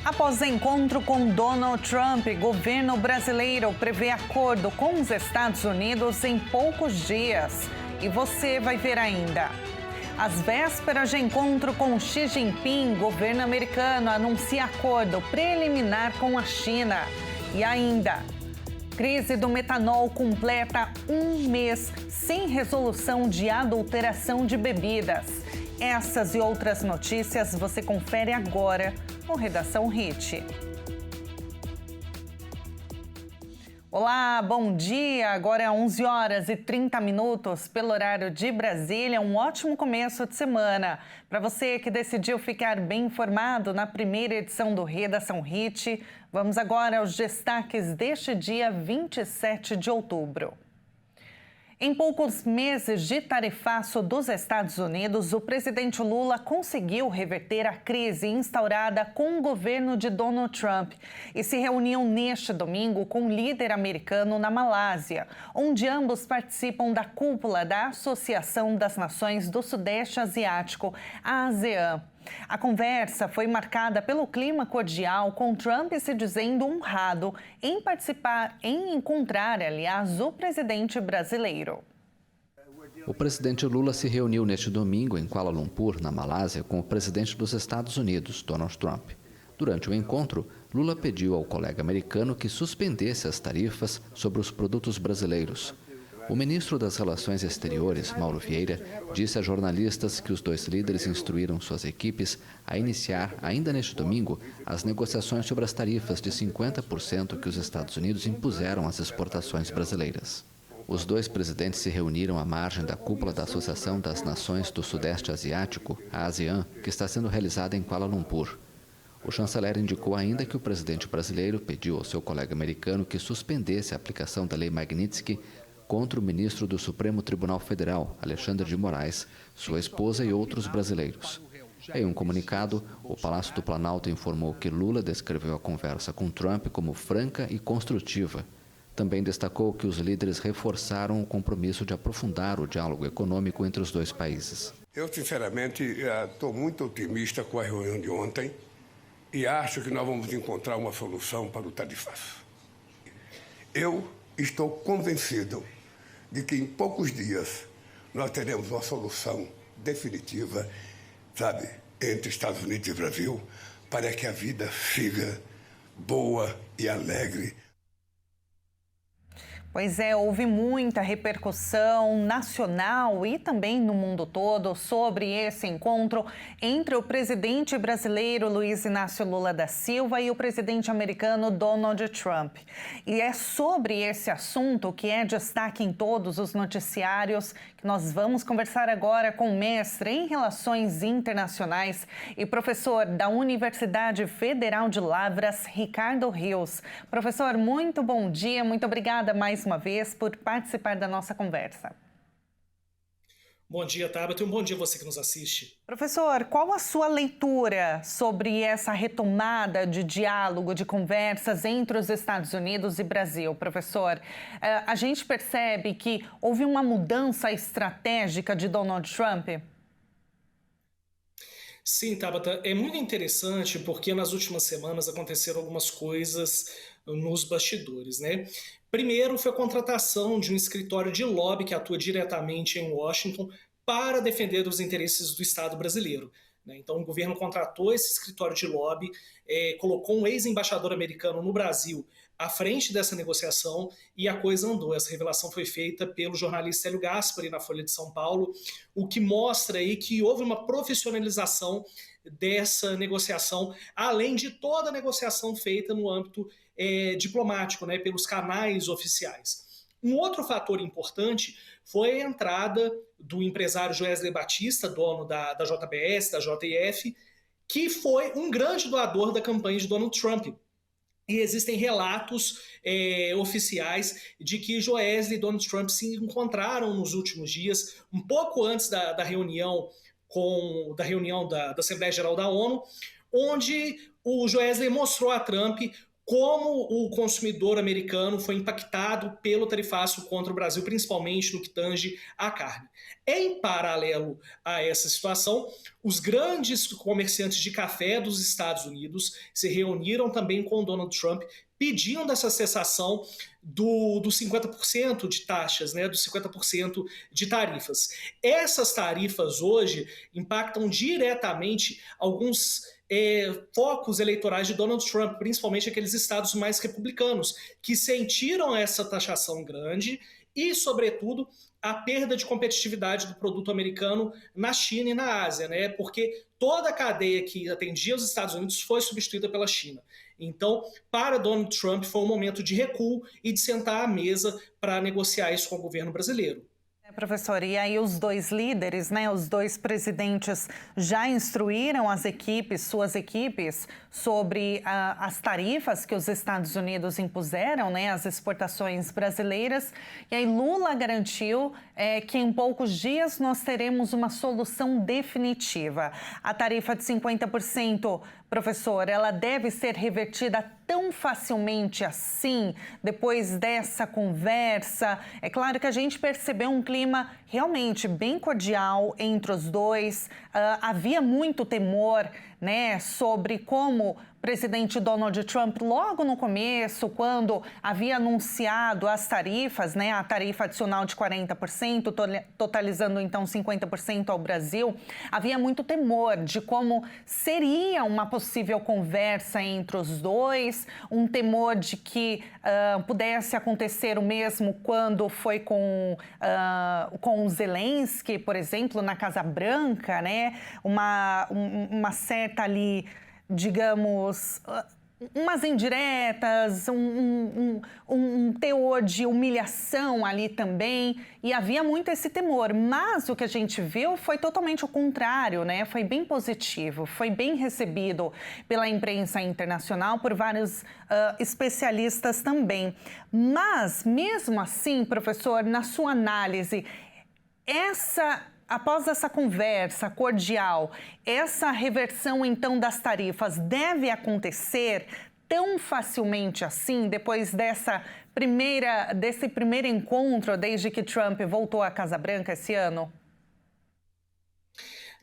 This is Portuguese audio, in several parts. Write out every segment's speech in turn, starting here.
Após encontro com Donald Trump, governo brasileiro prevê acordo com os Estados Unidos em poucos dias. E você vai ver ainda. Às vésperas de encontro com Xi Jinping, governo americano anuncia acordo preliminar com a China. E ainda, crise do metanol completa um mês sem resolução de adulteração de bebidas. Essas e outras notícias você confere agora no Redação Hit. Olá, bom dia! Agora é 11 horas e 30 minutos pelo horário de Brasília. Um ótimo começo de semana. Para você que decidiu ficar bem informado na primeira edição do Redação Hit, vamos agora aos destaques deste dia 27 de outubro. Em poucos meses de tarifaço dos Estados Unidos, o presidente Lula conseguiu reverter a crise instaurada com o governo de Donald Trump e se reuniu neste domingo com o líder americano na Malásia, onde ambos participam da cúpula da Associação das Nações do Sudeste Asiático, a ASEAN. A conversa foi marcada pelo clima cordial, com Trump se dizendo honrado em participar, em encontrar, aliás, o presidente brasileiro. O presidente Lula se reuniu neste domingo em Kuala Lumpur, na Malásia, com o presidente dos Estados Unidos, Donald Trump. Durante o encontro, Lula pediu ao colega americano que suspendesse as tarifas sobre os produtos brasileiros. O ministro das Relações Exteriores, Mauro Vieira, disse a jornalistas que os dois líderes instruíram suas equipes a iniciar, ainda neste domingo, as negociações sobre as tarifas de 50% que os Estados Unidos impuseram às exportações brasileiras. Os dois presidentes se reuniram à margem da cúpula da Associação das Nações do Sudeste Asiático, a ASEAN, que está sendo realizada em Kuala Lumpur. O chanceler indicou ainda que o presidente brasileiro pediu ao seu colega americano que suspendesse a aplicação da Lei Magnitsky contra o ministro do Supremo Tribunal Federal, Alexandre de Moraes, sua esposa e outros brasileiros. Em um comunicado, o Palácio do Planalto informou que Lula descreveu a conversa com Trump como franca e construtiva. Também destacou que os líderes reforçaram o compromisso de aprofundar o diálogo econômico entre os dois países. Eu, sinceramente, estou muito otimista com a reunião de ontem e acho que nós vamos encontrar uma solução para o tarifaço. Eu estou convencido de que em poucos dias nós teremos uma solução definitiva, entre Estados Unidos e Brasil, para que a vida siga boa e alegre. Pois é, houve muita repercussão nacional e também no mundo todo sobre esse encontro entre o presidente brasileiro Luiz Inácio Lula da Silva e o presidente americano Donald Trump. E é sobre esse assunto que é destaque em todos os noticiários que nós vamos conversar agora com o mestre em Relações Internacionais e professor da Universidade Federal de Lavras, Ricardo Rios. Professor, muito bom dia, muito obrigada mais uma vez por participar da nossa conversa. Bom dia, Tabata, e um bom dia a você que nos assiste. Professor, qual a sua leitura sobre essa retomada de diálogo, de conversas entre os Estados Unidos e Brasil, professor? A gente percebe que houve uma mudança estratégica de Donald Trump? Sim, Tabata, é muito interessante porque nas últimas semanas aconteceram algumas coisas nos bastidores, né? Primeiro foi a contratação de um escritório de lobby que atua diretamente em Washington para defender os interesses do Estado brasileiro. Então o governo contratou esse escritório de lobby, colocou um ex-embaixador americano no Brasil à frente dessa negociação e a coisa andou. Essa revelação foi feita pelo jornalista Hélio Gaspari na Folha de São Paulo, o que mostra aí que houve uma profissionalização dessa negociação, além de toda a negociação feita no âmbito diplomático, pelos canais oficiais. Um outro fator importante foi a entrada do empresário Joesley Batista, dono da JBS, da JF, que foi um grande doador da campanha de Donald Trump. E existem relatos oficiais de que Joesley e Donald Trump se encontraram nos últimos dias, um pouco antes da reunião da Assembleia Geral da ONU, onde o Joesley mostrou a Trump como o consumidor americano foi impactado pelo tarifaço contra o Brasil, principalmente no que tange à carne. Em paralelo a essa situação, os grandes comerciantes de café dos Estados Unidos se reuniram também com o Donald Trump, pedindo essa cessação dos 50% de taxas, né, dos 50% de tarifas. Essas tarifas hoje impactam diretamente alguns focos eleitorais de Donald Trump, principalmente aqueles estados mais republicanos, que sentiram essa taxação grande e, sobretudo, a perda de competitividade do produto americano na China e na Ásia, né? Porque toda a cadeia que atendia os Estados Unidos foi substituída pela China. Então, para Donald Trump, foi um momento de recuo e de sentar à mesa para negociar isso com o governo brasileiro. Professor, e aí os dois líderes, né, os dois presidentes já instruíram as equipes, suas equipes, sobre as tarifas que os Estados Unidos impuseram, né, às exportações brasileiras. E aí Lula garantiu que em poucos dias nós teremos uma solução definitiva. A tarifa de 50%, professor, ela deve ser revertida tão facilmente assim, depois dessa conversa? É claro que a gente percebeu um clima realmente bem cordial entre os dois. Havia muito temor, né, sobre como o presidente Donald Trump, logo no começo, quando havia anunciado as tarifas, né, a tarifa adicional de 40%, totalizando então 50% ao Brasil, havia muito temor de como seria uma possível conversa entre os dois, um temor de que pudesse acontecer o mesmo quando foi com o Zelensky, por exemplo, na Casa Branca, né, uma certa ali, digamos, umas indiretas, um teor de humilhação ali também, e havia muito esse temor, mas o que a gente viu foi totalmente o contrário, né? Foi bem positivo, foi bem recebido pela imprensa internacional, por vários especialistas também. Mas, mesmo assim, professor, na sua análise, após essa conversa cordial, essa reversão, então, das tarifas deve acontecer tão facilmente assim, depois desse primeiro encontro, desde que Trump voltou à Casa Branca esse ano?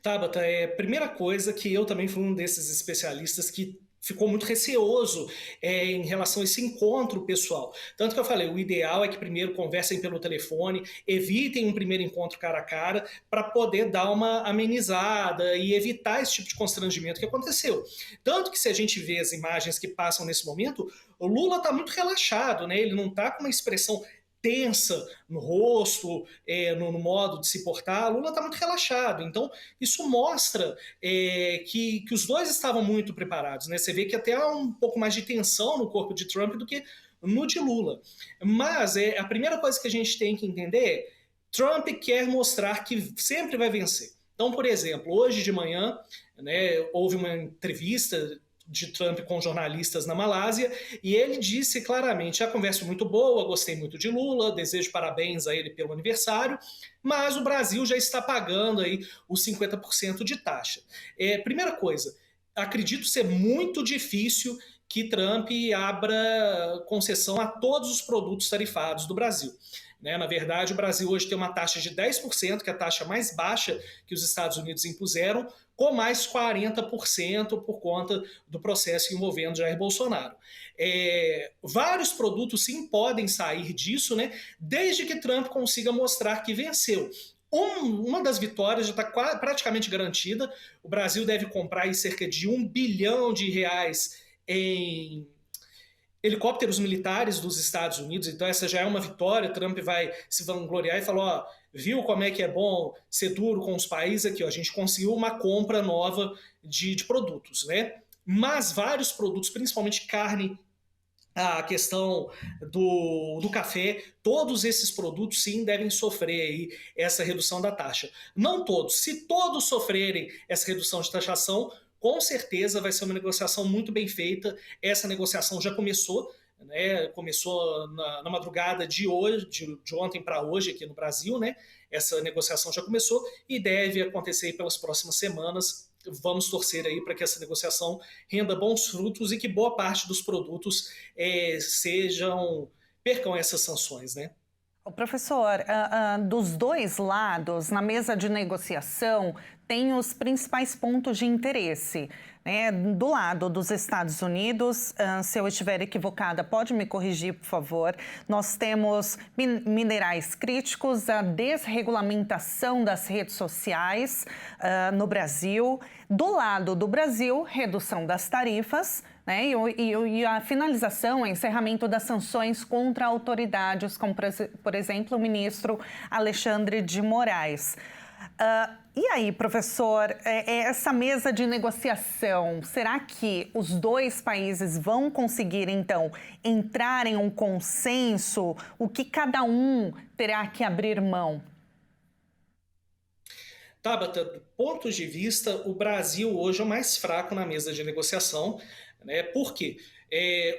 Tabata, primeira coisa que eu também fui um desses especialistas que ficou muito receoso em relação a esse encontro pessoal. Tanto que eu falei, o ideal é que primeiro conversem pelo telefone, evitem um primeiro encontro cara a cara, para poder dar uma amenizada e evitar esse tipo de constrangimento que aconteceu. Tanto que se a gente vê as imagens que passam nesse momento, o Lula está muito relaxado, né? Ele não está com uma expressão tensa no rosto, no modo de se portar. Lula está muito relaxado. Então, isso mostra que os dois estavam muito preparados, né? Você vê que até há um pouco mais de tensão no corpo de Trump do que no de Lula. Mas a primeira coisa que a gente tem que entender é: Trump quer mostrar que sempre vai vencer. Então, por exemplo, hoje de manhã, né, houve uma entrevista de Trump com jornalistas na Malásia, e ele disse claramente: a conversa foi muito boa, gostei muito de Lula, desejo parabéns a ele pelo aniversário, mas o Brasil já está pagando aí os 50% de taxa. Primeira coisa, acredito ser muito difícil que Trump abra concessão a todos os produtos tarifados do Brasil. Na verdade, o Brasil hoje tem uma taxa de 10%, que é a taxa mais baixa que os Estados Unidos impuseram, com mais 40% por conta do processo envolvendo Jair Bolsonaro. Vários produtos sim podem sair disso, né, desde que Trump consiga mostrar que venceu. Uma das vitórias já está praticamente garantida. O Brasil deve comprar aí cerca de R$1 bilhão em helicópteros militares dos Estados Unidos, então essa já é uma vitória. Trump vai se vangloriar e falar: viu como é que é bom ser duro com os países aqui, a gente conseguiu uma compra nova de produtos, né? Mas vários produtos, principalmente carne, a questão do café, todos esses produtos sim devem sofrer aí essa redução da taxa. Não todos, se todos sofrerem essa redução de taxação, com certeza vai ser uma negociação muito bem feita. Essa negociação já começou, né? Começou na madrugada de ontem para hoje aqui no Brasil, né? Essa negociação já começou e deve acontecer pelas próximas semanas, vamos torcer aí para que essa negociação renda bons frutos e que boa parte dos produtos percam essas sanções, né? O professor, dos dois lados, na mesa de negociação, tem os principais pontos de interesse. Né? Do lado dos Estados Unidos, se eu estiver equivocada, pode me corrigir, por favor. Nós temos minerais críticos, a desregulamentação das redes sociais no Brasil. Do lado do Brasil, redução das tarifas, né? E a finalização, o encerramento das sanções contra autoridades, como, por exemplo, o ministro Alexandre de Moraes. E aí, professor, essa mesa de negociação, será que os dois países vão conseguir, então, entrar em um consenso? O que cada um terá que abrir mão? Tabata, do ponto de vista, o Brasil hoje é o mais fraco na mesa de negociação, né? Por quê?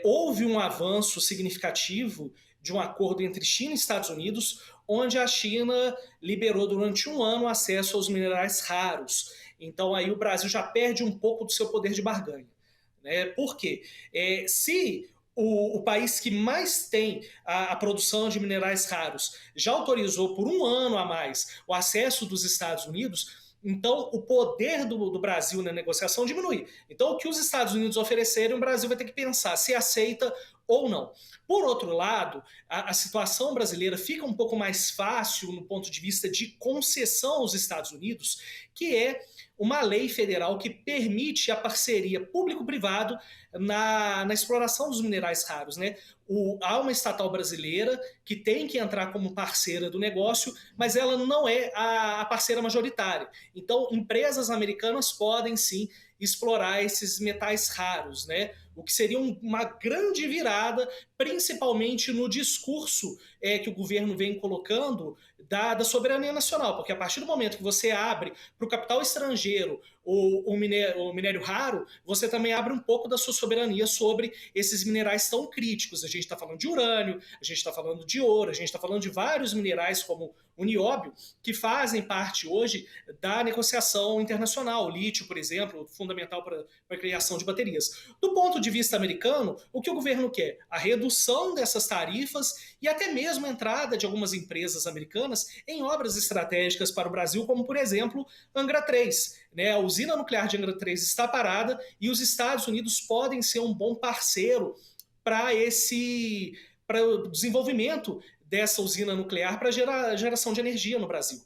Houve um avanço significativo de um acordo entre China e Estados Unidos, onde a China liberou durante um ano acesso aos minerais raros. Então aí o Brasil já perde um pouco do seu poder de barganha. Né? Por quê? Se o país que mais tem a produção de minerais raros já autorizou por um ano a mais o acesso dos Estados Unidos, então o poder do Brasil na negociação diminui. Então o que os Estados Unidos oferecerem, o Brasil vai ter que pensar se aceita ou não. Por outro lado, a situação brasileira fica um pouco mais fácil no ponto de vista de concessão aos Estados Unidos, que é uma lei federal que permite a parceria público-privado na exploração dos minerais raros. Né? Há uma estatal brasileira que tem que entrar como parceira do negócio, mas ela não é a parceira majoritária. Então, empresas americanas podem sim explorar esses metais raros, né? O que seria uma grande virada, principalmente no discurso que o governo vem colocando da soberania nacional, porque a partir do momento que você abre para o capital estrangeiro o minério raro, você também abre um pouco da sua soberania sobre esses minerais tão críticos. A gente está falando de urânio, a gente está falando de ouro, a gente está falando de vários minerais como o nióbio, que fazem parte hoje da negociação internacional. O lítio, por exemplo, fundamental para a criação de baterias. Do ponto de vista americano, o que o governo quer? A redução dessas tarifas e até mesmo a entrada de algumas empresas americanas em obras estratégicas para o Brasil, como, por exemplo, Angra 3. Né? A usina nuclear de Angra 3 está parada e os Estados Unidos podem ser um bom parceiro para o desenvolvimento dessa usina nuclear para geração de energia no Brasil.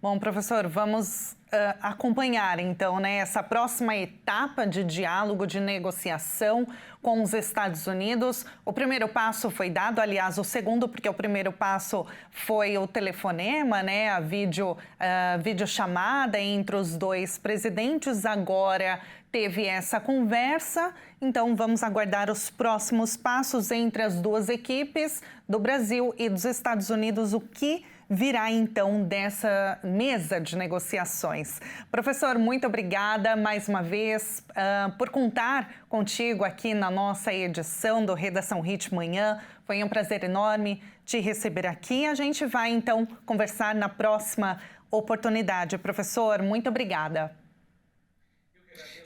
Bom, professor, vamos acompanhar, então, né, essa próxima etapa de diálogo, de negociação com os Estados Unidos. O primeiro passo foi dado, aliás, o segundo, porque o primeiro passo foi o telefonema, né, a videochamada entre os dois presidentes. Agora teve essa conversa, então vamos aguardar os próximos passos entre as duas equipes do Brasil e dos Estados Unidos, o que virá então dessa mesa de negociações. Professor, muito obrigada mais uma vez por contar contigo aqui na nossa edição do Redação HIT Manhã. Foi um prazer enorme te receber aqui. A gente vai então conversar na próxima oportunidade. Professor, muito obrigada.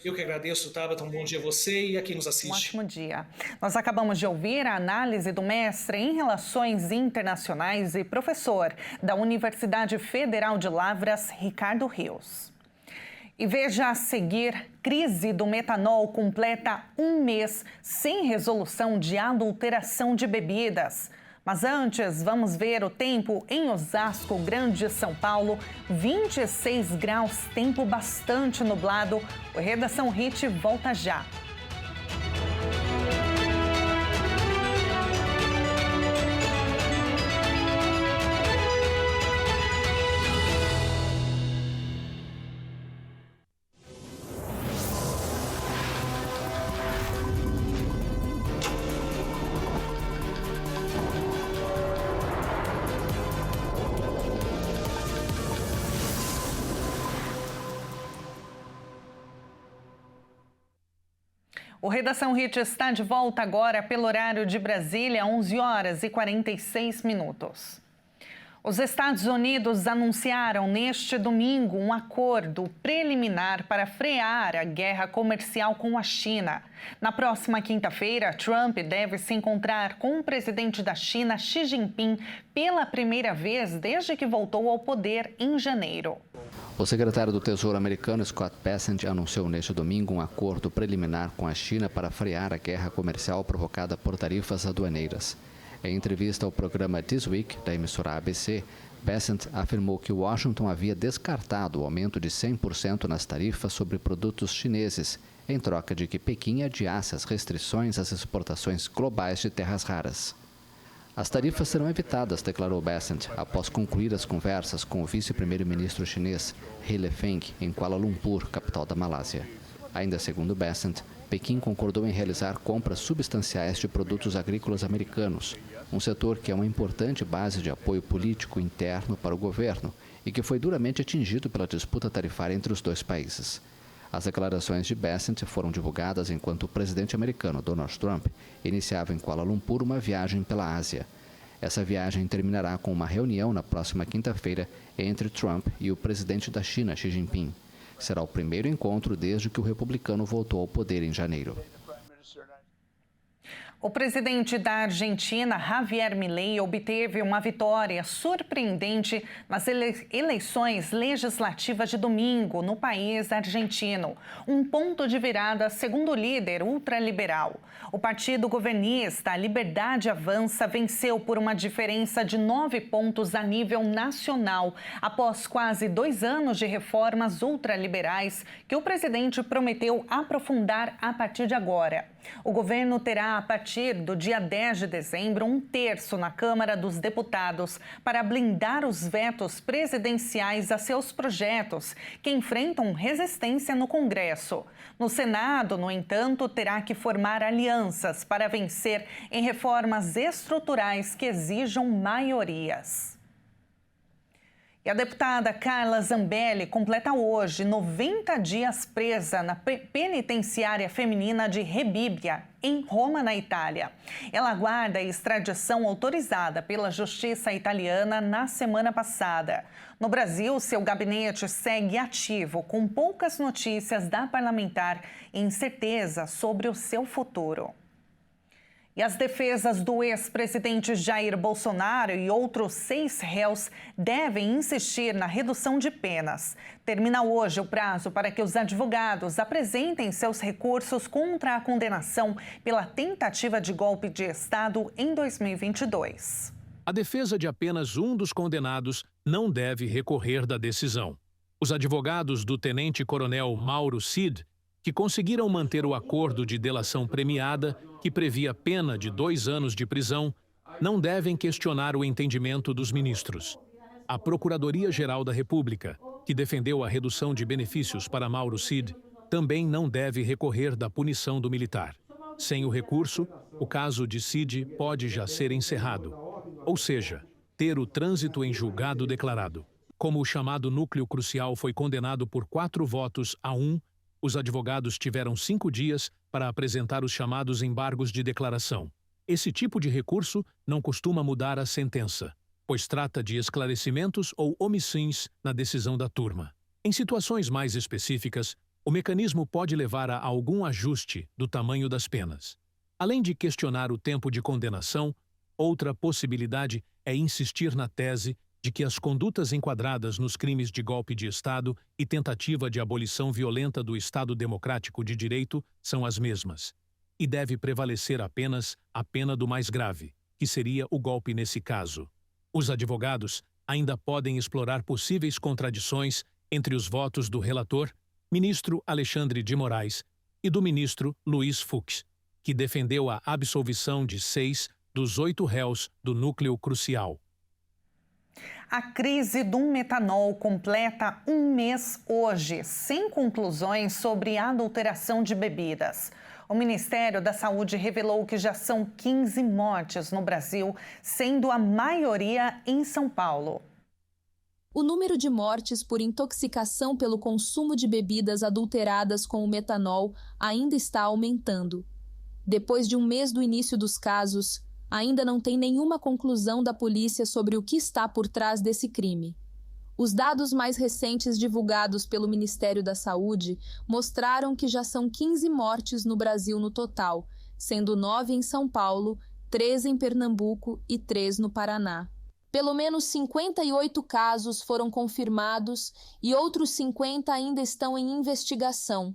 Eu que agradeço, Tabata. Um bom dia a você e a quem nos assiste. Um ótimo dia. Nós acabamos de ouvir a análise do mestre em Relações Internacionais e professor da Universidade Federal de Lavras, Ricardo Rios. E veja a seguir, crise do metanol completa um mês sem resolução de adulteração de bebidas. Mas antes, vamos ver o tempo em Osasco, Grande São Paulo, 26 graus, tempo bastante nublado. O Redação HIT volta já. O Redação HIT está de volta agora pelo horário de Brasília, 11 horas e 46 minutos. Os Estados Unidos anunciaram neste domingo um acordo preliminar para frear a guerra comercial com a China. Na próxima quinta-feira, Trump deve se encontrar com o presidente da China, Xi Jinping, pela primeira vez desde que voltou ao poder em janeiro. O secretário do Tesouro americano, Scott Bessent, anunciou neste domingo um acordo preliminar com a China para frear a guerra comercial provocada por tarifas aduaneiras. Em entrevista ao programa This Week, da emissora ABC, Bessent afirmou que Washington havia descartado o aumento de 100% nas tarifas sobre produtos chineses, em troca de que Pequim adiasse as restrições às exportações globais de terras raras. As tarifas serão evitadas, declarou Bessent, após concluir as conversas com o vice-primeiro-ministro chinês, He Lefeng, em Kuala Lumpur, capital da Malásia. Ainda segundo Bessent, Pequim concordou em realizar compras substanciais de produtos agrícolas americanos, um setor que é uma importante base de apoio político interno para o governo e que foi duramente atingido pela disputa tarifária entre os dois países. As declarações de Bessent foram divulgadas enquanto o presidente americano Donald Trump iniciava em Kuala Lumpur uma viagem pela Ásia. Essa viagem terminará com uma reunião na próxima quinta-feira entre Trump e o presidente da China, Xi Jinping. Será o primeiro encontro desde que o republicano voltou ao poder em janeiro. O presidente da Argentina, Javier Milei, obteve uma vitória surpreendente nas eleições legislativas de domingo no país argentino. Um ponto de virada, segundo o líder ultraliberal. O partido governista, a Liberdade Avança, venceu por uma diferença de 9 pontos a nível nacional, após quase 2 anos de reformas ultraliberais que o presidente prometeu aprofundar a partir de agora. O governo terá, a partir do dia 10 de dezembro, 1/3 na Câmara dos Deputados para blindar os vetos presidenciais a seus projetos, que enfrentam resistência no Congresso. No Senado, no entanto, terá que formar alianças para vencer em reformas estruturais que exijam maiorias. E a deputada Carla Zambelli completa hoje 90 dias presa na penitenciária feminina de Rebibbia, em Roma, na Itália. Ela aguarda a extradição autorizada pela Justiça italiana na semana passada. No Brasil, seu gabinete segue ativo, com poucas notícias da parlamentar e incerteza sobre o seu futuro. E as defesas do ex-presidente Jair Bolsonaro e outros 6 réus devem insistir na redução de penas. Termina hoje o prazo para que os advogados apresentem seus recursos contra a condenação pela tentativa de golpe de Estado em 2022. A defesa de apenas um dos condenados não deve recorrer da decisão. Os advogados do tenente-coronel Mauro Cid, que conseguiram manter o acordo de delação premiada, que previa pena de 2 anos de prisão, não devem questionar o entendimento dos ministros. A Procuradoria-Geral da República, que defendeu a redução de benefícios para Mauro Cid, também não deve recorrer da punição do militar. Sem o recurso, o caso de Cid pode já ser encerrado, ou seja, ter o trânsito em julgado declarado. Como o chamado núcleo crucial foi condenado por 4 votos a 1, os advogados tiveram 5 dias para apresentar os chamados embargos de declaração. Esse tipo de recurso não costuma mudar a sentença, pois trata de esclarecimentos ou omissões na decisão da turma. Em situações mais específicas, o mecanismo pode levar a algum ajuste do tamanho das penas. Além de questionar o tempo de condenação, outra possibilidade é insistir na tese de que as condutas enquadradas nos crimes de golpe de Estado e tentativa de abolição violenta do Estado Democrático de Direito são as mesmas, e deve prevalecer apenas a pena do mais grave, que seria o golpe nesse caso. Os advogados ainda podem explorar possíveis contradições entre os votos do relator, ministro Alexandre de Moraes, e do ministro Luiz Fux, que defendeu a absolvição de 6 dos 8 réus do núcleo crucial. A crise do metanol completa 1 mês hoje, sem conclusões sobre a adulteração de bebidas. O Ministério da Saúde revelou que já são 15 mortes no Brasil, sendo a maioria em São Paulo. O número de mortes por intoxicação pelo consumo de bebidas adulteradas com o metanol ainda está aumentando. Depois de 1 mês do início dos casos, ainda não tem nenhuma conclusão da polícia sobre o que está por trás desse crime. Os dados mais recentes divulgados pelo Ministério da Saúde mostraram que já são 15 mortes no Brasil no total, sendo 9 em São Paulo, 3 em Pernambuco e 3 no Paraná. Pelo menos 58 casos foram confirmados e outros 50 ainda estão em investigação.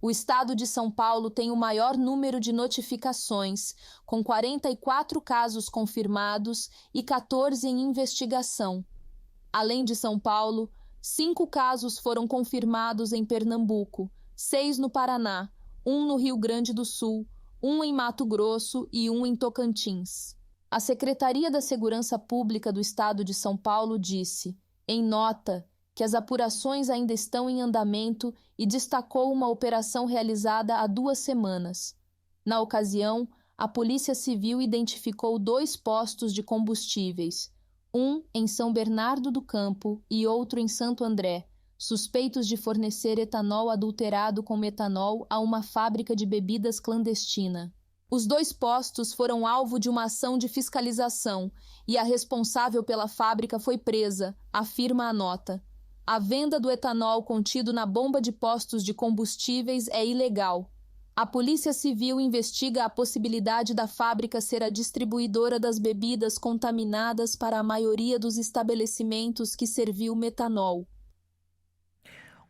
O estado de São Paulo tem o maior número de notificações, com 44 casos confirmados e 14 em investigação. Além de São Paulo, 5 casos foram confirmados em Pernambuco, 6 no Paraná, 1 no Rio Grande do Sul, 1 em Mato Grosso e 1 em Tocantins. A Secretaria da Segurança Pública do Estado de São Paulo disse, em nota, que as apurações ainda estão em andamento e destacou uma operação realizada há 2 semanas. Na ocasião, a Polícia Civil identificou 2 postos de combustíveis, um em São Bernardo do Campo e outro em Santo André, suspeitos de fornecer etanol adulterado com metanol a uma fábrica de bebidas clandestina. Os 2 postos foram alvo de uma ação de fiscalização e a responsável pela fábrica foi presa, afirma a nota. A venda do etanol contido na bomba de postos de combustíveis é ilegal. A Polícia Civil investiga a possibilidade da fábrica ser a distribuidora das bebidas contaminadas para a maioria dos estabelecimentos que serviu metanol.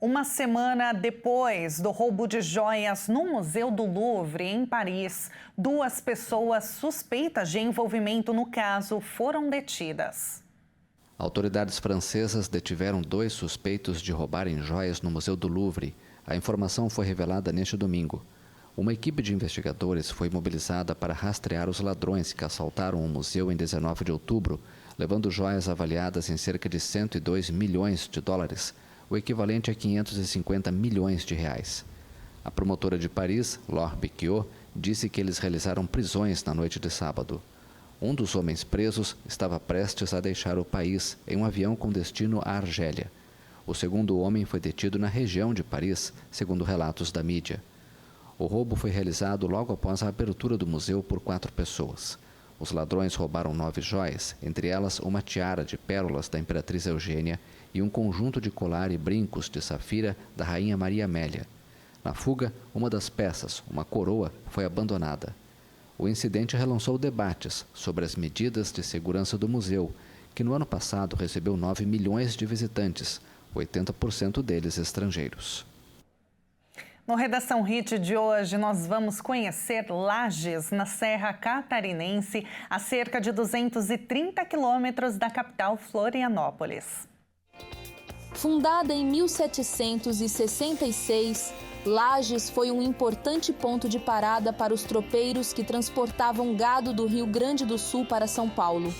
Uma semana depois do roubo de joias no Museu do Louvre, em Paris, 2 pessoas suspeitas de envolvimento no caso foram detidas. Autoridades francesas detiveram 2 suspeitos de roubarem joias no Museu do Louvre. A informação foi revelada neste domingo. Uma equipe de investigadores foi mobilizada para rastrear os ladrões que assaltaram o museu em 19 de outubro, levando joias avaliadas em cerca de 102 milhões de dólares, o equivalente a 550 milhões de reais. A promotora de Paris, Laure Becquiot, disse que eles realizaram prisões na noite de sábado. Um dos homens presos estava prestes a deixar o país em um avião com destino à Argélia. O segundo homem foi detido na região de Paris, segundo relatos da mídia. O roubo foi realizado logo após a abertura do museu por 4 pessoas. Os ladrões roubaram 9 joias, entre elas uma tiara de pérolas da Imperatriz Eugênia e um conjunto de colar e brincos de safira da Rainha Maria Amélia. Na fuga, uma das peças, uma coroa, foi abandonada. O incidente relançou debates sobre as medidas de segurança do museu, que no ano passado recebeu 9 milhões de visitantes, 80% deles estrangeiros. No Redação Hit de hoje, nós vamos conhecer Lages, na Serra Catarinense, a cerca de 230 quilômetros da capital Florianópolis. Fundada em 1766, Lages foi um importante ponto de parada para os tropeiros que transportavam gado do Rio Grande do Sul para São Paulo.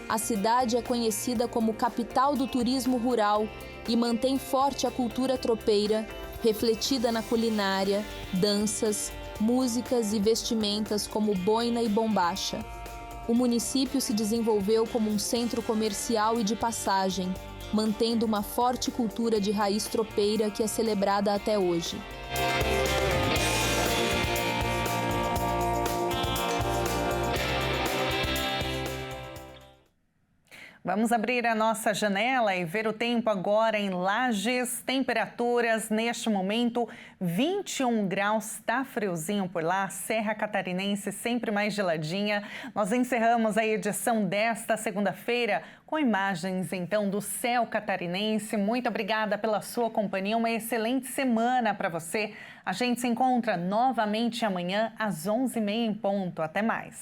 A cidade é conhecida como capital do turismo rural e mantém forte a cultura tropeira, refletida na culinária, danças, músicas e vestimentas como boina e bombacha. O município se desenvolveu como um centro comercial e de passagem, mantendo uma forte cultura de raiz tropeira que é celebrada até hoje. Vamos abrir a nossa janela e ver o tempo agora em Lages. Temperaturas neste momento 21 graus, tá friozinho por lá. Serra Catarinense sempre mais geladinha. Nós encerramos a edição desta segunda-feira com imagens então do céu catarinense. Muito obrigada pela sua companhia. Uma excelente semana para você. A gente se encontra novamente amanhã às 11h30 em ponto. Até mais.